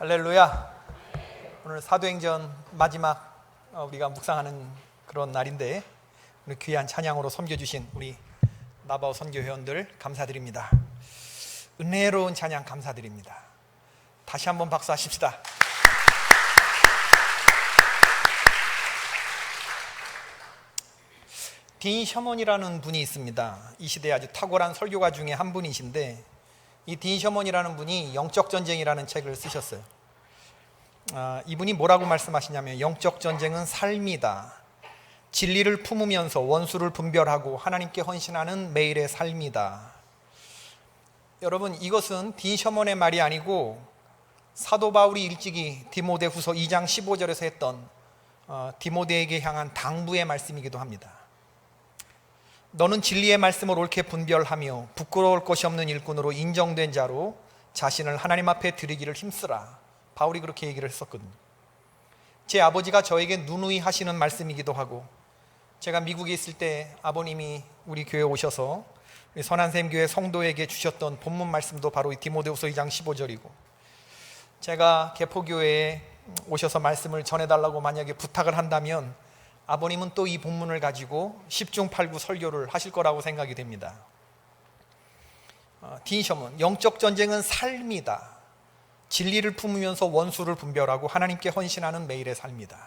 할렐루야. 오늘 사도행전 마지막 우리가 묵상하는 그런 날인데 우리 귀한 찬양으로 섬겨주신 우리 나바오 선교회원들 감사드립니다. 은혜로운 찬양 감사드립니다. 다시 한번 박수하십시다. 딘 셔먼이라는 분이 있습니다. 이 시대에 아주 탁월한 설교가 중에 한 분이신데 이 딘 셔먼이라는 분이 영적 전쟁이라는 책을 쓰셨어요. 이분이 뭐라고 말씀하시냐면 영적 전쟁은 삶이다. 진리를 품으면서 원수를 분별하고 하나님께 헌신하는 매일의 삶이다. 여러분, 이것은 딘 셔먼의 말이 아니고 사도 바울이 일찍이 디모데후서 2장 15절에서 했던 디모데에게 향한 당부의 말씀이기도 합니다. 너는 진리의 말씀을 옳게 분별하며 부끄러울 것이 없는 일꾼으로 인정된 자로 자신을 하나님 앞에 드리기를 힘쓰라. 바울이 그렇게 얘기를 했었거든요. 제 아버지가 저에게 누누이 하시는 말씀이기도 하고, 제가 미국에 있을 때 아버님이 우리 교회에 오셔서 우리 선한샘교회 성도에게 주셨던 본문 말씀도 바로 이 디모데후서 2장 15절이고, 제가 개포교회에 오셔서 말씀을 전해달라고 만약에 부탁을 한다면 아버님은 또 이 본문을 가지고 10중 8구 설교를 하실 거라고 생각이 됩니다. 딘 셔먼, 영적 전쟁은 삶이다. 진리를 품으면서 원수를 분별하고 하나님께 헌신하는 매일의 삶이다.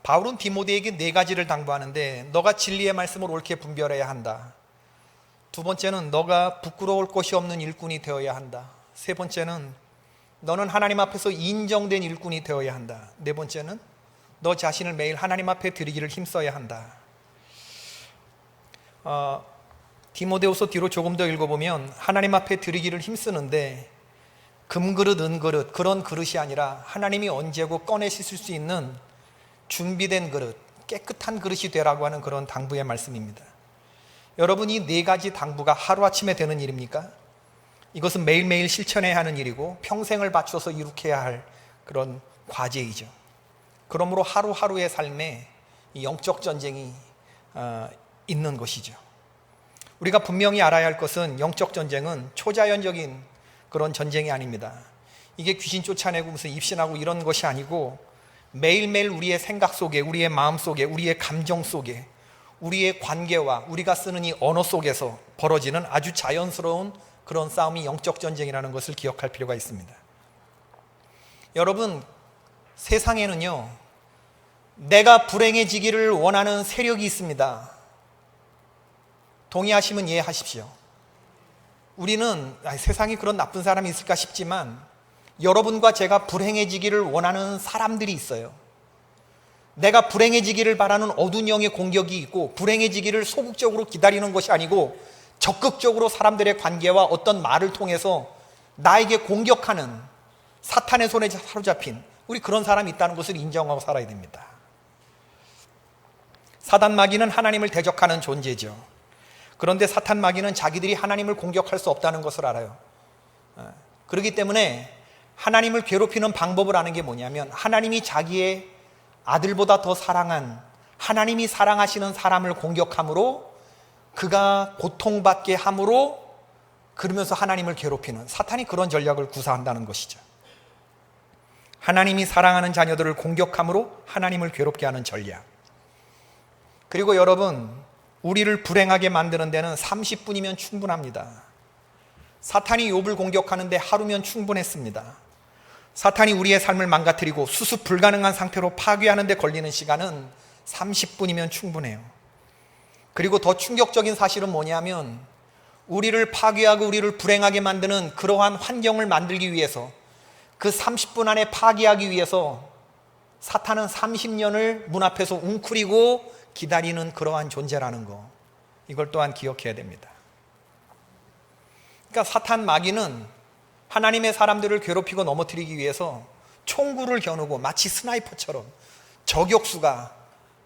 바울은 디모데에게 네 가지를 당부하는데, 너가 진리의 말씀을 옳게 분별해야 한다. 두 번째는 너가 부끄러울 것이 없는 일꾼이 되어야 한다. 세 번째는 너는 하나님 앞에서 인정된 일꾼이 되어야 한다. 네 번째는 너 자신을 매일 하나님 앞에 드리기를 힘써야 한다. 디모데후서 뒤로 조금 더 읽어보면 하나님 앞에 드리기를 힘쓰는데 금그릇 은그릇 그런 그릇이 아니라 하나님이 언제고 꺼내 씻을 수 있는 준비된 그릇, 깨끗한 그릇이 되라고 하는 그런 당부의 말씀입니다. 여러분, 이 네 가지 당부가 하루아침에 되는 일입니까? 이것은 매일매일 실천해야 하는 일이고 평생을 바쳐서 이룩해야 할 그런 과제이죠. 그러므로 하루하루의 삶에 이 영적 전쟁이 있는 것이죠. 우리가 분명히 알아야 할 것은 영적 전쟁은 초자연적인 그런 전쟁이 아닙니다. 이게 귀신 쫓아내고 무슨 입신하고 이런 것이 아니고 매일매일 우리의 생각 속에, 우리의 마음 속에, 우리의 감정 속에, 우리의 관계와 우리가 쓰는 이 언어 속에서 벌어지는 아주 자연스러운 그런 싸움이 영적 전쟁이라는 것을 기억할 필요가 있습니다. 여러분, 세상에는요, 내가 불행해지기를 원하는 세력이 있습니다. 동의하시면 이해하십시오. 우리는 세상에 그런 나쁜 사람이 있을까 싶지만 여러분과 제가 불행해지기를 원하는 사람들이 있어요. 내가 불행해지기를 바라는 어두운 영의 공격이 있고, 불행해지기를 소극적으로 기다리는 것이 아니고 적극적으로 사람들의 관계와 어떤 말을 통해서 나에게 공격하는 사탄의 손에 사로잡힌 우리 그런 사람이 있다는 것을 인정하고 살아야 됩니다. 사단 마귀는 하나님을 대적하는 존재죠. 그런데 사탄 마귀는 자기들이 하나님을 공격할 수 없다는 것을 알아요. 그렇기 때문에 하나님을 괴롭히는 방법을 아는 게 뭐냐면, 하나님이 자기의 아들보다 더 사랑한, 하나님이 사랑하시는 사람을 공격함으로 그가 고통받게 함으로, 그러면서 하나님을 괴롭히는, 사탄이 그런 전략을 구사한다는 것이죠. 하나님이 사랑하는 자녀들을 공격함으로 하나님을 괴롭게 하는 전략. 그리고 여러분, 우리를 불행하게 만드는 데는 30분이면 충분합니다. 사탄이 욥을 공격하는데 하루면 충분했습니다. 사탄이 우리의 삶을 망가뜨리고 수습 불가능한 상태로 파괴하는 데 걸리는 시간은 30분이면 충분해요. 그리고 더 충격적인 사실은 뭐냐면, 우리를 파괴하고 우리를 불행하게 만드는 그러한 환경을 만들기 위해서, 그 30분 안에 파괴하기 위해서 사탄은 30년을 문 앞에서 웅크리고 기다리는 그러한 존재라는 거, 이걸 또한 기억해야 됩니다. 그러니까 사탄 마귀는 하나님의 사람들을 괴롭히고 넘어뜨리기 위해서 총구를 겨누고 마치 스나이퍼처럼 저격수가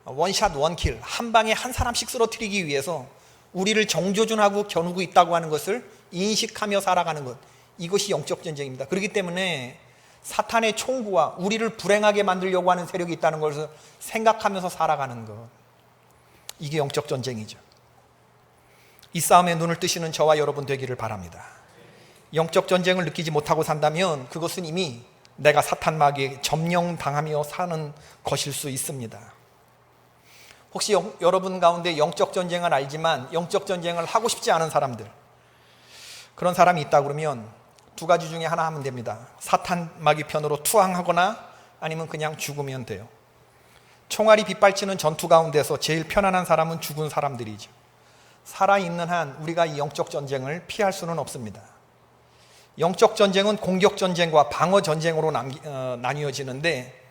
원샷 원킬, 한 방에 한 사람씩 쓰러뜨리기 위해서 우리를 정조준하고 겨누고 있다고 하는 것을 인식하며 살아가는 것, 이것이 영적 전쟁입니다. 그렇기 때문에 사탄의 총구와 우리를 불행하게 만들려고 하는 세력이 있다는 것을 생각하면서 살아가는 것, 이게 영적 전쟁이죠. 이 싸움에 눈을 뜨시는 저와 여러분 되기를 바랍니다. 영적 전쟁을 느끼지 못하고 산다면 그것은 이미 내가 사탄 마귀에 점령당하며 사는 것일 수 있습니다. 혹시 여러분 가운데 영적 전쟁을 알지만 영적 전쟁을 하고 싶지 않은 사람들, 그런 사람이 있다 그러면 두 가지 중에 하나 하면 됩니다. 사탄 마귀 편으로 투항하거나 아니면 그냥 죽으면 돼요. 총알이 빗발치는 전투 가운데서 제일 편안한 사람은 죽은 사람들이죠. 살아있는 한 우리가 이 영적 전쟁을 피할 수는 없습니다. 영적 전쟁은 공격 전쟁과 방어 전쟁으로 나뉘어지는데,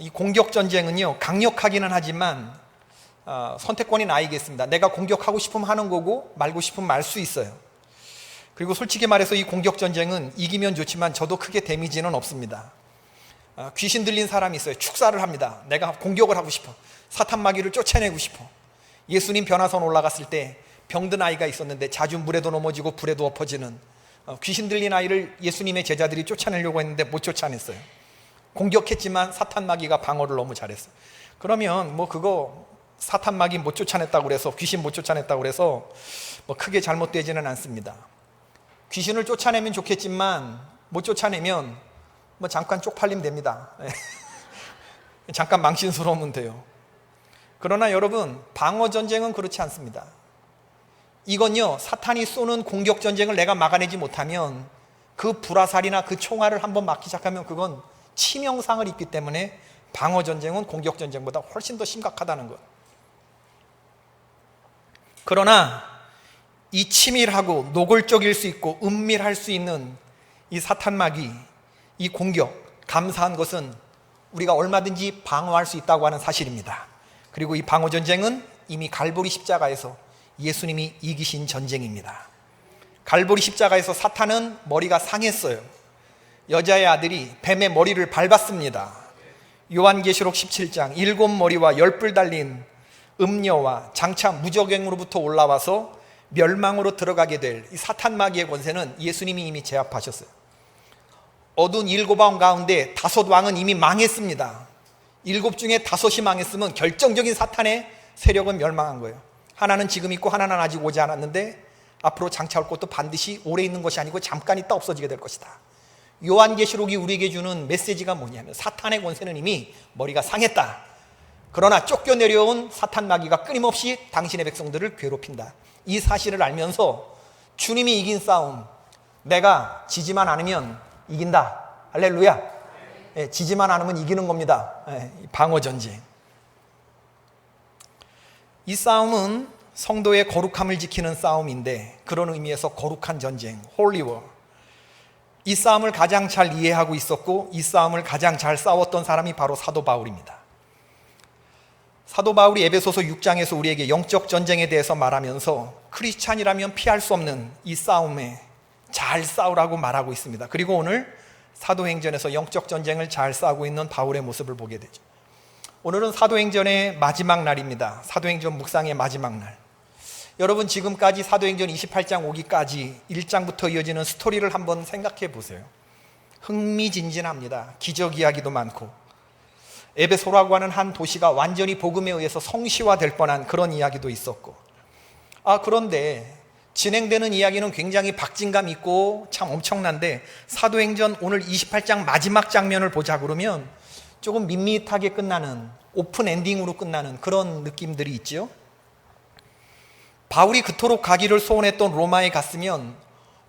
이 공격 전쟁은요 강력하기는 하지만 선택권이 나에게 있습니다. 내가 공격하고 싶으면 하는 거고 말고 싶으면 말 수 있어요. 그리고 솔직히 말해서 이 공격 전쟁은 이기면 좋지만 저도 크게 데미지는 없습니다. 귀신 들린 사람이 있어요. 축사를 합니다. 내가 공격을 하고 싶어. 사탄 마귀를 쫓아내고 싶어. 예수님 변화선 올라갔을 때 병든 아이가 있었는데 자주 물에도 넘어지고 불에도 엎어지는 귀신 들린 아이를 예수님의 제자들이 쫓아내려고 했는데 못 쫓아냈어요. 공격했지만 사탄 마귀가 방어를 너무 잘했어요. 그러면 뭐 그거 사탄 마귀 못 쫓아냈다고 그래서, 귀신 못 쫓아냈다고 그래서 뭐 크게 잘못되지는 않습니다. 귀신을 쫓아내면 좋겠지만 못 쫓아내면 뭐 잠깐 쪽팔리면 됩니다. 잠깐 망신스러우면 돼요. 그러나 여러분, 방어 전쟁은 그렇지 않습니다. 이건요, 사탄이 쏘는 공격 전쟁을 내가 막아내지 못하면 그 불화살이나 그 총알을 한번 맞기 시작하면 그건 치명상을 입기 때문에 방어 전쟁은 공격 전쟁보다 훨씬 더 심각하다는 것. 그러나 이 치밀하고 노골적일 수 있고 은밀할 수 있는 이 사탄 마귀, 이 공격, 감사한 것은 우리가 얼마든지 방어할 수 있다고 하는 사실입니다. 그리고 이 방어 전쟁은 이미 갈보리 십자가에서 예수님이 이기신 전쟁입니다. 갈보리 십자가에서 사탄은 머리가 상했어요. 여자의 아들이 뱀의 머리를 밟았습니다. 요한계시록 17장 7머리와 10뿔 달린 음녀와 장차 무적행으로부터 올라와서 멸망으로 들어가게 될 이 사탄 마귀의 권세는 예수님이 이미 제압하셨어요. 어두운 7왕 가운데 5왕은 이미 망했습니다. 7 중에 5이 망했으면 결정적인 사탄의 세력은 멸망한 거예요. 하나는 지금 있고 하나는 아직 오지 않았는데 앞으로 장차 올 것도 반드시 오래 있는 것이 아니고 잠깐 있다 없어지게 될 것이다. 요한계시록이 우리에게 주는 메시지가 뭐냐면 사탄의 권세는 이미 머리가 상했다. 그러나 쫓겨내려온 사탄 마귀가 끊임없이 당신의 백성들을 괴롭힌다. 이 사실을 알면서 주님이 이긴 싸움, 내가 지지만 않으면 이긴다. 할렐루야. 지지만 않으면 이기는 겁니다. 방어 전쟁. 이 싸움은 성도의 거룩함을 지키는 싸움인데, 그런 의미에서 거룩한 전쟁, 홀리 워. 이 싸움을 가장 잘 이해하고 있었고 이 싸움을 가장 잘 싸웠던 사람이 바로 사도 바울입니다. 사도 바울이 에베소서 6장에서 우리에게 영적 전쟁에 대해서 말하면서 크리스찬이라면 피할 수 없는 이 싸움에 잘 싸우라고 말하고 있습니다. 그리고 오늘 사도행전에서 영적 전쟁을 잘 싸우고 있는 바울의 모습을 보게 되죠. 오늘은 사도행전의 마지막 날입니다. 사도행전 묵상의 마지막 날. 여러분, 지금까지 사도행전 28장 오기까지 1장부터 이어지는 스토리를 한번 생각해 보세요. 흥미진진합니다. 기적 이야기도 많고, 에베소라고 하는 한 도시가 완전히 복음에 의해서 성시화될 뻔한 그런 이야기도 있었고, 그런데 진행되는 이야기는 굉장히 박진감 있고 참 엄청난데, 사도행전 오늘 28장 마지막 장면을 보자 그러면 조금 밋밋하게 끝나는, 오픈 엔딩으로 끝나는 그런 느낌들이 있죠. 바울이 그토록 가기를 소원했던 로마에 갔으면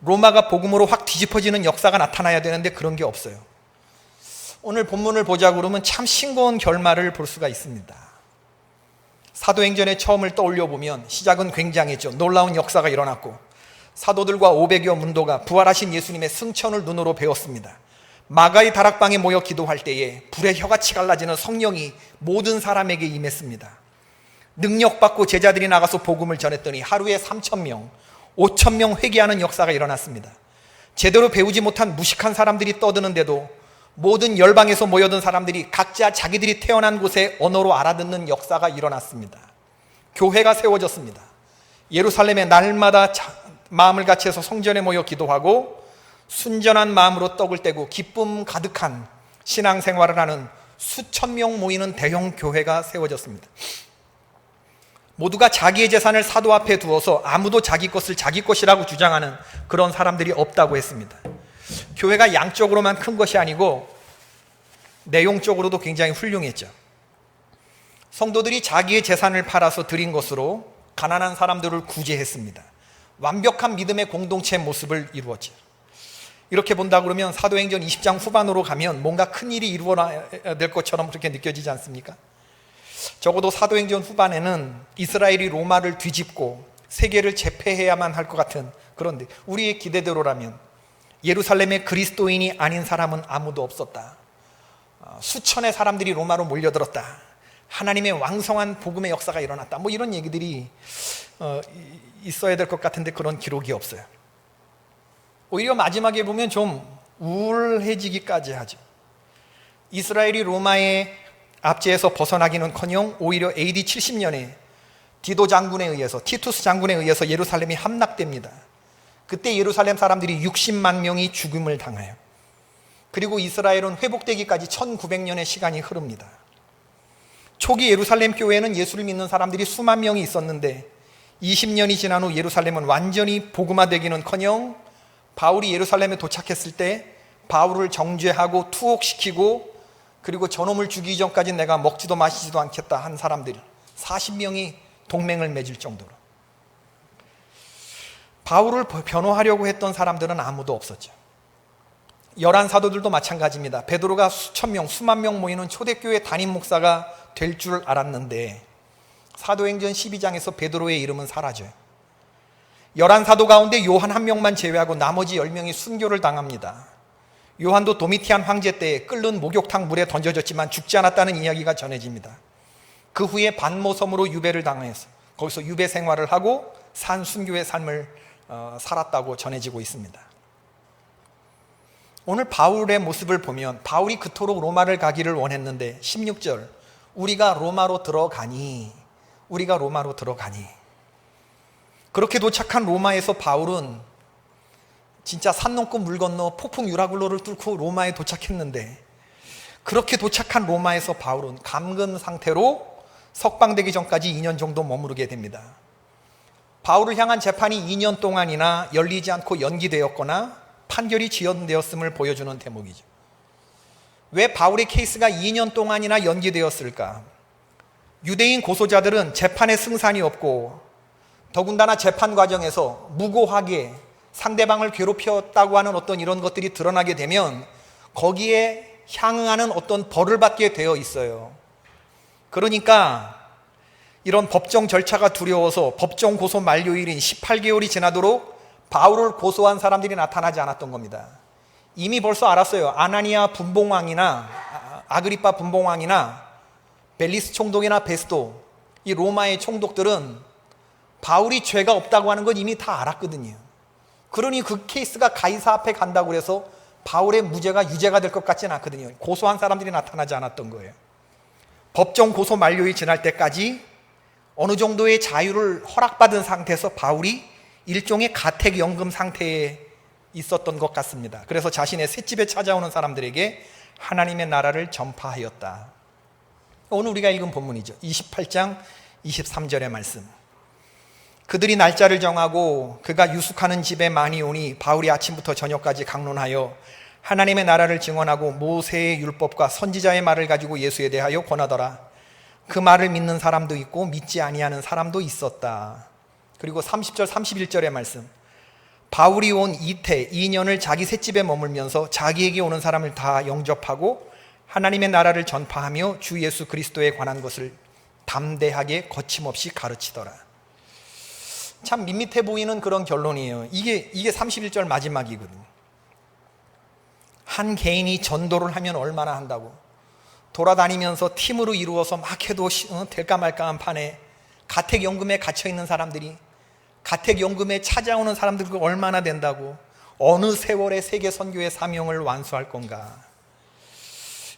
로마가 복음으로 확 뒤집어지는 역사가 나타나야 되는데 그런 게 없어요. 오늘 본문을 보자 그러면 참 싱거운 결말을 볼 수가 있습니다. 사도행전의 처음을 떠올려 보면 시작은 굉장했죠. 놀라운 역사가 일어났고 사도들과 500여 문도가 부활하신 예수님의 승천을 눈으로 배웠습니다. 마가의 다락방에 모여 기도할 때에 불의 혀같이 갈라지는 성령이 모든 사람에게 임했습니다. 능력받고 제자들이 나가서 복음을 전했더니 하루에 3,000명, 5,000명 회개하는 역사가 일어났습니다. 제대로 배우지 못한 무식한 사람들이 떠드는데도 모든 열방에서 모여든 사람들이 각자 자기들이 태어난 곳의 언어로 알아듣는 역사가 일어났습니다. 교회가 세워졌습니다. 예루살렘에 날마다 마음을 같이 해서 성전에 모여 기도하고 순전한 마음으로 떡을 떼고 기쁨 가득한 신앙생활을 하는 수천 명 모이는 대형 교회가 세워졌습니다. 모두가 자기의 재산을 사도 앞에 두어서 아무도 자기 것을 자기 것이라고 주장하는 그런 사람들이 없다고 했습니다. 교회가 양적으로만 큰 것이 아니고 내용적으로도 굉장히 훌륭했죠. 성도들이 자기의 재산을 팔아서 드린 것으로 가난한 사람들을 구제했습니다. 완벽한 믿음의 공동체의 모습을 이루었죠. 이렇게 본다 그러면 사도행전 20장 후반으로 가면 뭔가 큰 일이 이루어야 될 것처럼 그렇게 느껴지지 않습니까? 적어도 사도행전 후반에는 이스라엘이 로마를 뒤집고 세계를 제패해야만 할 것 같은, 그런데 우리의 기대대로라면 예루살렘에 그리스도인이 아닌 사람은 아무도 없었다. 수천의 사람들이 로마로 몰려들었다. 하나님의 왕성한 복음의 역사가 일어났다. 뭐 이런 얘기들이 있어야 될 것 같은데 그런 기록이 없어요. 오히려 마지막에 보면 좀 우울해지기까지 하죠. 이스라엘이 로마의 압제에서 벗어나기는커녕 오히려 AD 70년에 디도 장군에 의해서, 티투스 장군에 의해서 예루살렘이 함락됩니다. 그때 예루살렘 사람들이 60만 명이 죽음을 당해요. 그리고 이스라엘은 회복되기까지 1900년의 시간이 흐릅니다. 초기 예루살렘 교회에는 예수를 믿는 사람들이 수만 명이 있었는데 20년이 지난 후 예루살렘은 완전히 복음화되기는커녕 바울이 예루살렘에 도착했을 때 바울을 정죄하고 투옥시키고 그리고 저놈을 죽이기 전까지 내가 먹지도 마시지도 않겠다 한 사람들 40명이 동맹을 맺을 정도로. 바울을 변호하려고 했던 사람들은 아무도 없었죠. 열한 사도들도 마찬가지입니다. 베드로가 수천 명, 수만 명 모이는 초대교회 담임 목사가 될 줄 알았는데 사도행전 12장에서 베드로의 이름은 사라져요. 11사도 가운데 요한 한 명만 제외하고 나머지 10명이 순교를 당합니다. 요한도 도미티안 황제 때 끓는 목욕탕 물에 던져졌지만 죽지 않았다는 이야기가 전해집니다. 그 후에 반모섬으로 유배를 당해서 거기서 유배 생활을 하고 산 순교의 삶을 살았다고 전해지고 있습니다. 오늘 바울의 모습을 보면 바울이 그토록 로마를 가기를 원했는데 16절 우리가 로마로 들어가니 그렇게 도착한 로마에서 바울은 진짜 산 넘고 물 건너 폭풍 유라굴로를 뚫고 로마에 도착했는데 그렇게 도착한 로마에서 바울은 감금 상태로 석방되기 전까지 2년 정도 머무르게 됩니다. 바울을 향한 재판이 2년 동안이나 열리지 않고 연기되었거나 판결이 지연되었음을 보여주는 대목이죠. 왜 바울의 케이스가 2년 동안이나 연기되었을까? 유대인 고소자들은 재판에 승산이 없고 더군다나 재판 과정에서 무고하게 상대방을 괴롭혔다고 하는 어떤 이런 것들이 드러나게 되면 거기에 향응하는 어떤 벌을 받게 되어 있어요. 그러니까 이런 법정 절차가 두려워서 법정 고소 만료일인 18개월이 지나도록 바울을 고소한 사람들이 나타나지 않았던 겁니다. 이미 벌써 알았어요. 아나니아 분봉왕이나 아그리파 분봉왕이나 벨리스 총독이나 베스도, 이 로마의 총독들은 바울이 죄가 없다고 하는 건 이미 다 알았거든요. 그러니 그 케이스가 가이사 앞에 간다고 해서 바울의 무죄가 유죄가 될 것 같지는 않거든요. 고소한 사람들이 나타나지 않았던 거예요. 법정 고소 만료일 지날 때까지 어느 정도의 자유를 허락받은 상태에서 바울이 일종의 가택연금 상태에 있었던 것 같습니다. 그래서 자신의 셋집에 찾아오는 사람들에게 하나님의 나라를 전파하였다. 오늘 우리가 읽은 본문이죠. 28장 23절의 말씀. 그들이 날짜를 정하고 그가 유숙하는 집에 많이 오니 바울이 아침부터 저녁까지 강론하여 하나님의 나라를 증언하고 모세의 율법과 선지자의 말을 가지고 예수에 대하여 권하더라. 그 말을 믿는 사람도 있고 믿지 아니하는 사람도 있었다. 그리고 30절 31절의 말씀. 바울이 온 이태 2년을 자기 셋집에 머물면서 자기에게 오는 사람을 다 영접하고 하나님의 나라를 전파하며 주 예수 그리스도에 관한 것을 담대하게 거침없이 가르치더라. 참 밋밋해 보이는 그런 결론이에요. 이게 31절 마지막이거든요. 한 개인이 전도를 하면 얼마나 한다고, 돌아다니면서 팀으로 이루어서 막 해도 될까 말까한 판에 가택연금에 갇혀있는 사람들이, 가택연금에 찾아오는 사람들이 얼마나 된다고, 어느 세월에 세계 선교의 사명을 완수할 건가.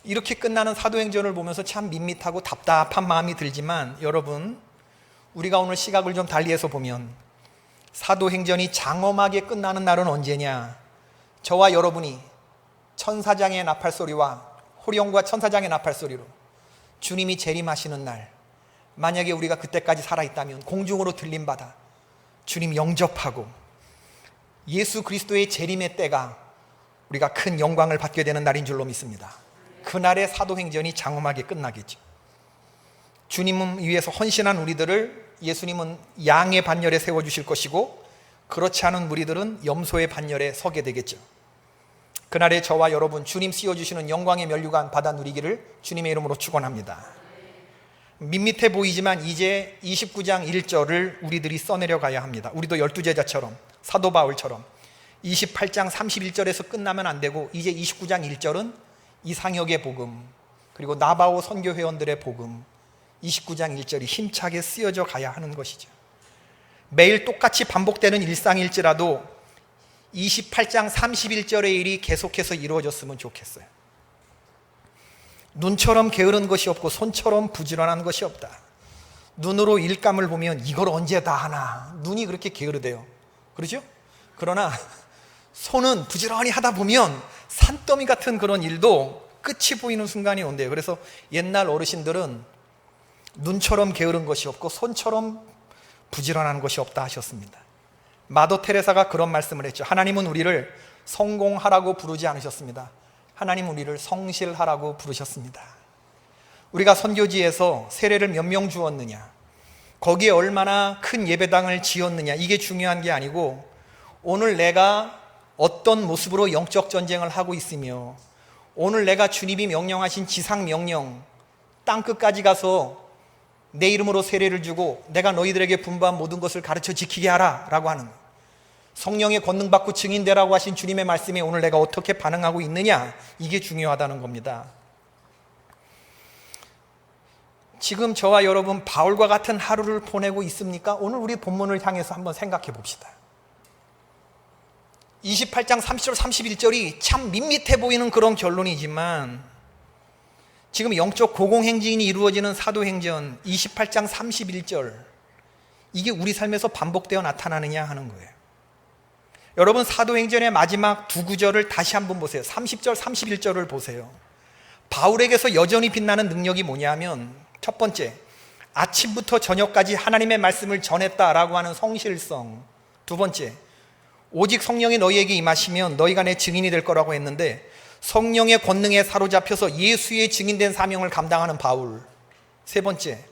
이렇게 끝나는 사도행전을 보면서 참 밋밋하고 답답한 마음이 들지만, 여러분 우리가 오늘 시각을 좀 달리해서 보면 사도행전이 장엄하게 끝나는 날은 언제냐? 저와 여러분이 천사장의 나팔소리와 호령과 천사장의 나팔소리로 주님이 재림하시는 날, 만약에 우리가 그때까지 살아있다면 공중으로 들림받아 주님 영접하고 예수 그리스도의 재림의 때가 우리가 큰 영광을 받게 되는 날인 줄로 믿습니다. 그날의 사도행전이 장엄하게 끝나겠죠. 주님을 위해서 헌신한 우리들을 예수님은 양의 반열에 세워주실 것이고, 그렇지 않은 무리들은 염소의 반열에 서게 되겠죠. 그날에 저와 여러분 주님 씌워주시는 영광의 면류관 받아 누리기를 주님의 이름으로 축원합니다. 밋밋해 보이지만 이제 29장 1절을 우리들이 써내려 가야 합니다. 우리도 12제자처럼, 사도 바울처럼 28장 31절에서 끝나면 안 되고, 이제 29장 1절은 이상혁의 복음, 그리고 나바오 선교회원들의 복음, 29장 1절이 힘차게 쓰여져 가야 하는 것이죠. 매일 똑같이 반복되는 일상일지라도 28장 31절의 일이 계속해서 이루어졌으면 좋겠어요. 눈처럼 게으른 것이 없고 손처럼 부지런한 것이 없다. 눈으로 일감을 보면 이걸 언제 다 하나, 눈이 그렇게 게으르대요. 그러죠? 그러나 손은 부지런히 하다 보면 산더미 같은 그런 일도 끝이 보이는 순간이 온대요. 그래서 옛날 어르신들은 눈처럼 게으른 것이 없고 손처럼 부지런한 것이 없다 하셨습니다. 마더 테레사가 그런 말씀을 했죠. 하나님은 우리를 성공하라고 부르지 않으셨습니다. 하나님은 우리를 성실하라고 부르셨습니다. 우리가 선교지에서 세례를 몇 명 주었느냐, 거기에 얼마나 큰 예배당을 지었느냐, 이게 중요한 게 아니고, 오늘 내가 어떤 모습으로 영적 전쟁을 하고 있으며, 오늘 내가 주님이 명령하신 지상 명령, 땅끝까지 가서 내 이름으로 세례를 주고 내가 너희들에게 분부한 모든 것을 가르쳐 지키게 하라 라고 하는 거예요. 성령의 권능 받고 증인되라고 하신 주님의 말씀에 오늘 내가 어떻게 반응하고 있느냐, 이게 중요하다는 겁니다. 지금 저와 여러분 바울과 같은 하루를 보내고 있습니까? 오늘 우리 본문을 향해서 한번 생각해 봅시다. 28장 30절 31절이 참 밋밋해 보이는 그런 결론이지만, 지금 영적 고공행진이 이루어지는 사도행전 28장 31절, 이게 우리 삶에서 반복되어 나타나느냐 하는 거예요. 여러분, 사도행전의 마지막 두 구절을 다시 한번 보세요. 30절 31절을 보세요. 바울에게서 여전히 빛나는 능력이 뭐냐면, 첫 번째, 아침부터 저녁까지 하나님의 말씀을 전했다라고 하는 성실성. 두 번째, 오직 성령이 너희에게 임하시면 너희가 내 증인이 될 거라고 했는데, 성령의 권능에 사로잡혀서 예수의 증인된 사명을 감당하는 바울. 세 번째,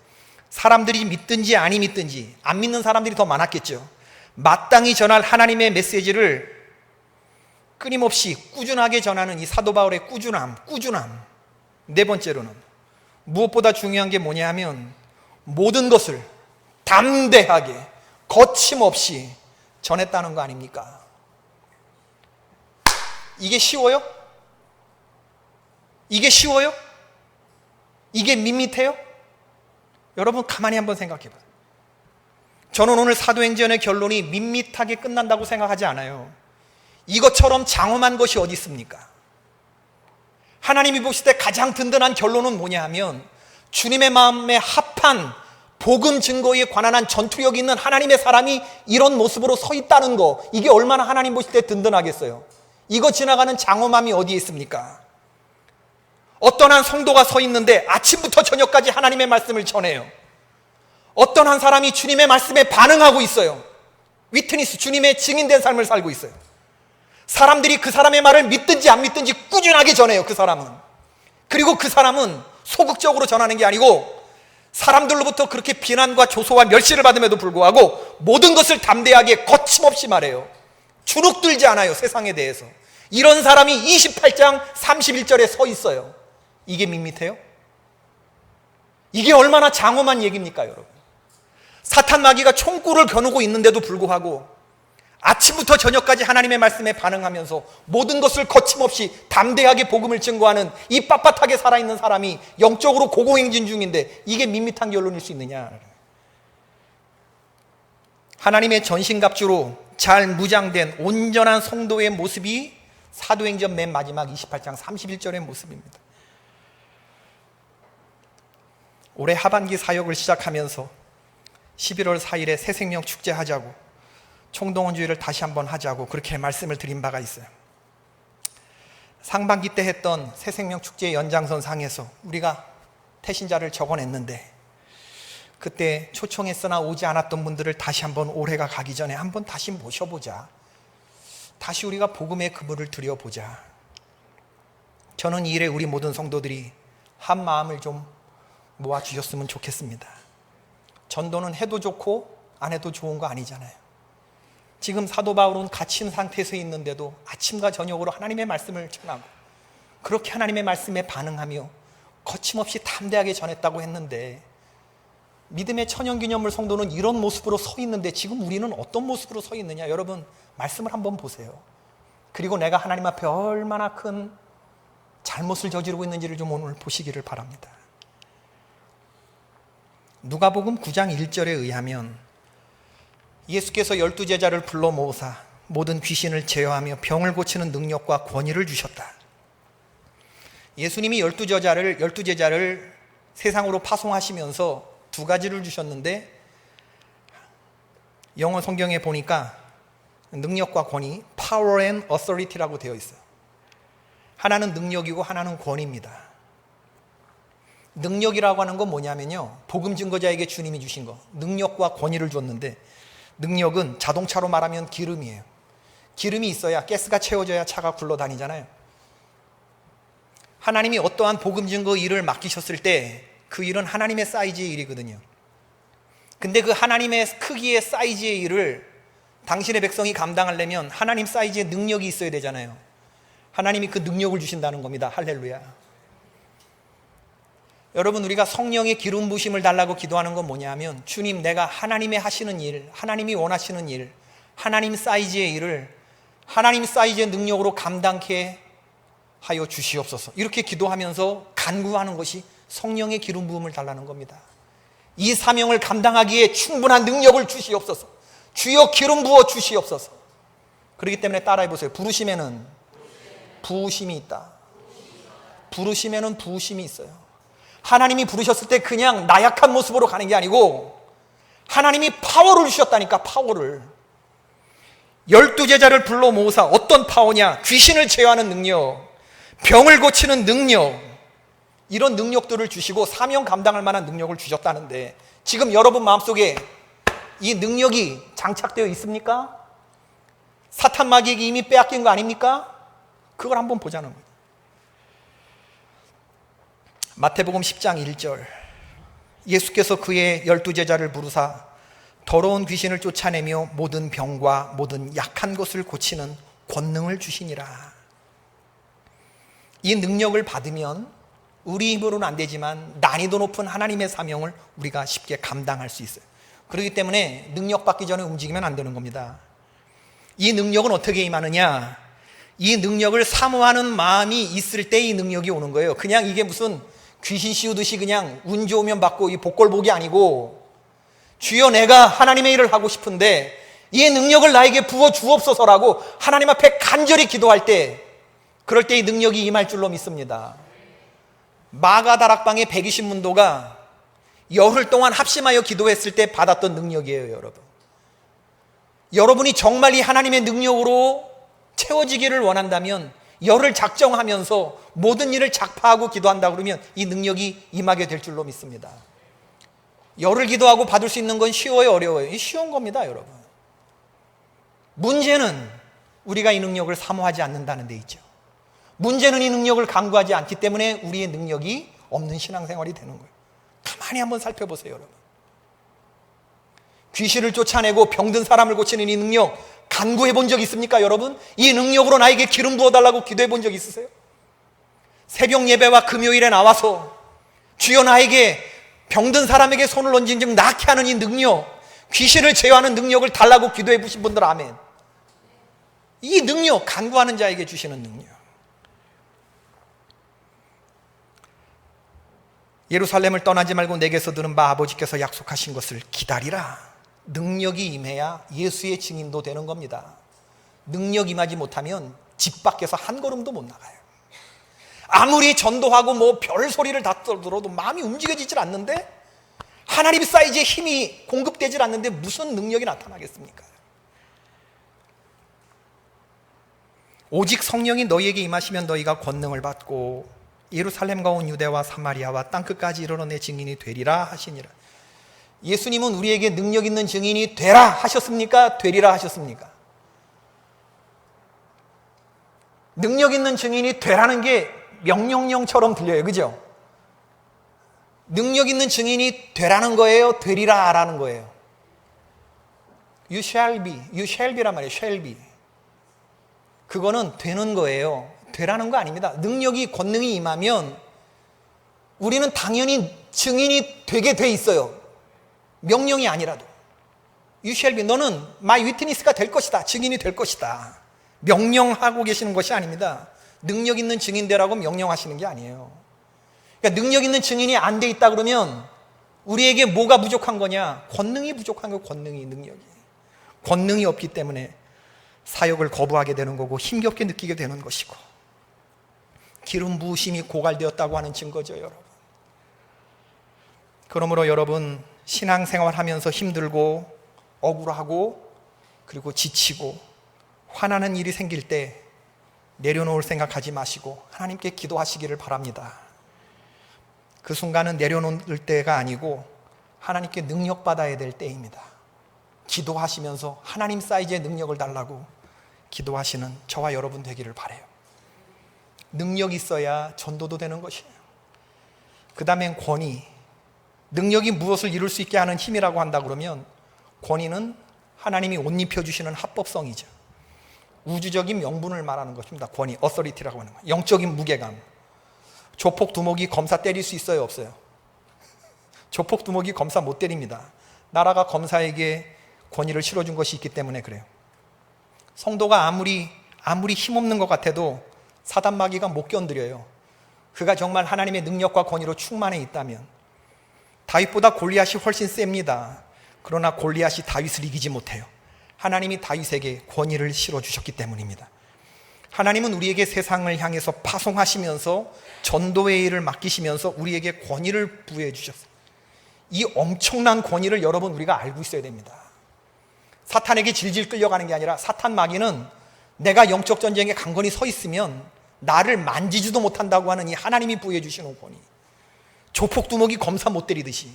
사람들이 믿든지 아니 믿든지, 안 믿는 사람들이 더 많았겠죠. 마땅히 전할 하나님의 메시지를 끊임없이 꾸준하게 전하는 이 사도 바울의 꾸준함. 네 번째로는 무엇보다 중요한 게 뭐냐 하면, 모든 것을 담대하게 거침없이 전했다는 거 아닙니까? 이게 쉬워요? 이게 쉬워요? 이게 밋밋해요? 여러분 가만히 한번 생각해 봐요. 저는 오늘 사도행전의 결론이 밋밋하게 끝난다고 생각하지 않아요. 이것처럼 장엄한 것이 어디 있습니까? 하나님이 보실 때 가장 든든한 결론은 뭐냐 하면, 주님의 마음에 합한 복음 증거에 관한 한 전투력 있는 하나님의 사람이 이런 모습으로 서 있다는 거, 이게 얼마나 하나님 보실 때 든든하겠어요. 이거 지나가는 장엄함이 어디에 있습니까? 어떤 한 성도가 서 있는데 아침부터 저녁까지 하나님의 말씀을 전해요. 어떤 한 사람이 주님의 말씀에 반응하고 있어요. 위트니스, 주님의 증인된 삶을 살고 있어요. 사람들이 그 사람의 말을 믿든지 안 믿든지 꾸준하게 전해요, 그 사람은. 그리고 그 사람은 소극적으로 전하는 게 아니고, 사람들로부터 그렇게 비난과 조소와 멸시를 받음에도 불구하고 모든 것을 담대하게 거침없이 말해요. 주눅들지 않아요, 세상에 대해서. 이런 사람이 28장 31절에 서 있어요. 이게 밋밋해요? 이게 얼마나 장엄한 얘기입니까, 여러분? 사탄 마귀가 총구를 겨누고 있는데도 불구하고 아침부터 저녁까지 하나님의 말씀에 반응하면서 모든 것을 거침없이 담대하게 복음을 증거하는 이 빳빳하게 살아있는 사람이 영적으로 고공행진 중인데, 이게 밋밋한 결론일 수 있느냐? 하나님의 전신갑주로 잘 무장된 온전한 성도의 모습이 사도행전 맨 마지막 28장 31절의 모습입니다. 올해 하반기 사역을 시작하면서 11월 4일에 새생명 축제하자고, 총동원주의를 다시 한번 하자고 그렇게 말씀을 드린 바가 있어요. 상반기 때 했던 새생명 축제 연장선 상에서 우리가 태신자를 적어냈는데, 그때 초청했으나 오지 않았던 분들을 다시 한번 올해가 가기 전에 한번 다시 모셔보자. 다시 우리가 복음의 그물을 들여보자. 저는 이 일에 우리 모든 성도들이 한 마음을 좀 모아주셨으면 좋겠습니다. 전도는 해도 좋고 안 해도 좋은 거 아니잖아요. 지금 사도 바울은 갇힌 상태에서 있는데도 아침과 저녁으로 하나님의 말씀을 전하고 그렇게 하나님의 말씀에 반응하며 거침없이 담대하게 전했다고 했는데, 믿음의 천연기념물 성도는 이런 모습으로 서 있는데 지금 우리는 어떤 모습으로 서 있느냐? 여러분 말씀을 한번 보세요. 그리고 내가 하나님 앞에 얼마나 큰 잘못을 저지르고 있는지를 좀 오늘 보시기를 바랍니다. 누가복음 9장 1절에 의하면 예수께서 12제자를 불러 모으사 모든 귀신을 제어하며 병을 고치는 능력과 권위를 주셨다. 예수님이 12제자를 세상으로 파송하시면서 두 가지를 주셨는데, 영어 성경에 보니까 능력과 권위, power and authority라고 되어 있어요. 하나는 능력이고 하나는 권위입니다. 능력이라고 하는 건 뭐냐면요, 복음 증거자에게 주님이 주신 거, 능력과 권위를 줬는데, 능력은 자동차로 말하면 기름이에요. 기름이 있어야, 가스가 채워져야 차가 굴러다니잖아요. 하나님이 어떠한 복음 증거 일을 맡기셨을 때 그 일은 하나님의 사이즈의 일이거든요. 근데 그 하나님의 크기의 사이즈의 일을 당신의 백성이 감당하려면 하나님 사이즈의 능력이 있어야 되잖아요. 하나님이 그 능력을 주신다는 겁니다. 할렐루야. 여러분, 우리가 성령의 기름 부심을 달라고 기도하는 건 뭐냐면, 주님, 내가 하나님의 하시는 일, 하나님이 원하시는 일, 하나님 사이즈의 일을 하나님 사이즈의 능력으로 감당케 하여 주시옵소서. 이렇게 기도하면서 간구하는 것이 성령의 기름 부음을 달라는 겁니다. 이 사명을 감당하기에 충분한 능력을 주시옵소서. 주여 기름 부어 주시옵소서. 그렇기 때문에 따라해 보세요. 부르심에는 부으심이 있다. 부르심에는 부으심이 있어요. 하나님이 부르셨을 때 그냥 나약한 모습으로 가는 게 아니고 하나님이 파워를 주셨다니까. 파워를. 12제자를 불러 모으사 어떤 파워냐? 귀신을 제어하는 능력, 병을 고치는 능력, 이런 능력들을 주시고 사명 감당할 만한 능력을 주셨다는데, 지금 여러분 마음속에 이 능력이 장착되어 있습니까? 사탄 마귀에게 이미 빼앗긴 거 아닙니까? 그걸 한번 보자는 거예요. 마태복음 10장 1절, 예수께서 그의 12제자를 부르사 더러운 귀신을 쫓아내며 모든 병과 모든 약한 것을 고치는 권능을 주시니라. 이 능력을 받으면 우리 힘으로는 안 되지만 난이도 높은 하나님의 사명을 우리가 쉽게 감당할 수 있어요. 그렇기 때문에 능력 받기 전에 움직이면 안 되는 겁니다. 이 능력은 어떻게 임하느냐? 이 능력을 사모하는 마음이 있을 때 이 능력이 오는 거예요. 그냥 이게 무슨 귀신 씌우듯이 그냥 운 좋으면 받고 이 복골복이 아니고, 주여 내가 하나님의 일을 하고 싶은데 이 능력을 나에게 부어 주옵소서라고 하나님 앞에 간절히 기도할 때, 그럴 때 이 능력이 임할 줄로 믿습니다. 마가다락방의 120문도가 열흘 동안 합심하여 기도했을 때 받았던 능력이에요. 여러분이 정말 이 하나님의 능력으로 채워지기를 원한다면 열을 작정하면서 모든 일을 작파하고 기도한다 그러면 이 능력이 임하게 될 줄로 믿습니다. 열을 기도하고 받을 수 있는 건 쉬워요, 어려워요? 이 쉬운 겁니다, 여러분. 문제는 우리가 이 능력을 사모하지 않는다는 데 있죠. 문제는 이 능력을 강구하지 않기 때문에 우리의 능력이 없는 신앙생활이 되는 거예요. 가만히 한번 살펴보세요, 여러분. 귀신을 쫓아내고 병든 사람을 고치는 이 능력 간구해 본 적 있습니까, 여러분? 이 능력으로 나에게 기름 부어달라고 기도해 본 적 있으세요? 새벽 예배와 금요일에 나와서 주여 나에게 병든 사람에게 손을 얹은 즉 낫게 하는 이 능력, 귀신을 제어하는 능력을 달라고 기도해 보신 분들 아멘. 이 능력, 간구하는 자에게 주시는 능력. 예루살렘을 떠나지 말고 내게서 들은 바 아버지께서 약속하신 것을 기다리라. 능력이 임해야 예수의 증인도 되는 겁니다. 능력 임하지 못하면 집 밖에서 한 걸음도 못 나가요. 아무리 전도하고 뭐 별 소리를 다 들어도 마음이 움직여지질 않는데, 하나님 사이즈의 힘이 공급되질 않는데 무슨 능력이 나타나겠습니까? 오직 성령이 너희에게 임하시면 너희가 권능을 받고 예루살렘과 온 유대와 사마리아와 땅끝까지 이르러 내 증인이 되리라 하시니라. 예수님은 우리에게 능력 있는 증인이 되라 하셨습니까? 되리라 하셨습니까? 능력 있는 증인이 되라는 게 명령령처럼 들려요. 그죠? 능력 있는 증인이 되라는 거예요? 되리라 라는 거예요? You shall be. You shall be란 말이에요. shall be. 그거는 되는 거예요. 되라는 거 아닙니다. 능력이, 권능이 임하면 우리는 당연히 증인이 되게 돼 있어요. 명령이 아니라도. You shall be. 너는 my witness가 될 것이다. 증인이 될 것이다. 명령하고 계시는 것이 아닙니다. 능력 있는 증인 되라고 명령하시는 게 아니에요. 그러니까 능력 있는 증인이 안 돼 있다 그러면 우리에게 뭐가 부족한 거냐? 권능이 부족한 거예요. 권능이, 능력이. 권능이 없기 때문에 사역을 거부하게 되는 거고 힘겹게 느끼게 되는 것이고 기름 부으심이 고갈되었다고 하는 증거죠, 여러분. 그러므로 여러분, 신앙생활 하면서 힘들고 억울하고 그리고 지치고 화나는 일이 생길 때 내려놓을 생각하지 마시고 하나님께 기도하시기를 바랍니다. 그 순간은 내려놓을 때가 아니고 하나님께 능력받아야 될 때입니다. 기도하시면서 하나님 사이즈의 능력을 달라고 기도하시는 저와 여러분 되기를 바라요. 능력이 있어야 전도도 되는 것이에요. 그 다음엔 권위. 능력이 무엇을 이룰 수 있게 하는 힘이라고 한다 그러면 권위는 하나님이 옷 입혀주시는 합법성이죠. 우주적인 명분을 말하는 것입니다. 권위, authority라고 하는 거예요. 영적인 무게감. 조폭 두목이 검사 때릴 수 있어요, 없어요? 조폭 두목이 검사 못 때립니다. 나라가 검사에게 권위를 실어준 것이 있기 때문에 그래요. 성도가 아무리 힘없는 것 같아도 사단 마귀가 못 견드려요. 그가 정말 하나님의 능력과 권위로 충만해 있다면. 다윗보다 골리앗이 훨씬 셉니다. 그러나 골리앗이 다윗을 이기지 못해요. 하나님이 다윗에게 권위를 실어주셨기 때문입니다. 하나님은 우리에게 세상을 향해서 파송하시면서 전도의 일을 맡기시면서 우리에게 권위를 부여해 주셨어요. 이 엄청난 권위를 여러분 우리가 알고 있어야 됩니다. 사탄에게 질질 끌려가는 게 아니라 사탄 마귀는 내가 영적 전쟁에 강건히 서 있으면 나를 만지지도 못한다고 하는 이 하나님이 부여해 주시는 권위. 조폭 두목이 검사 못 때리듯이.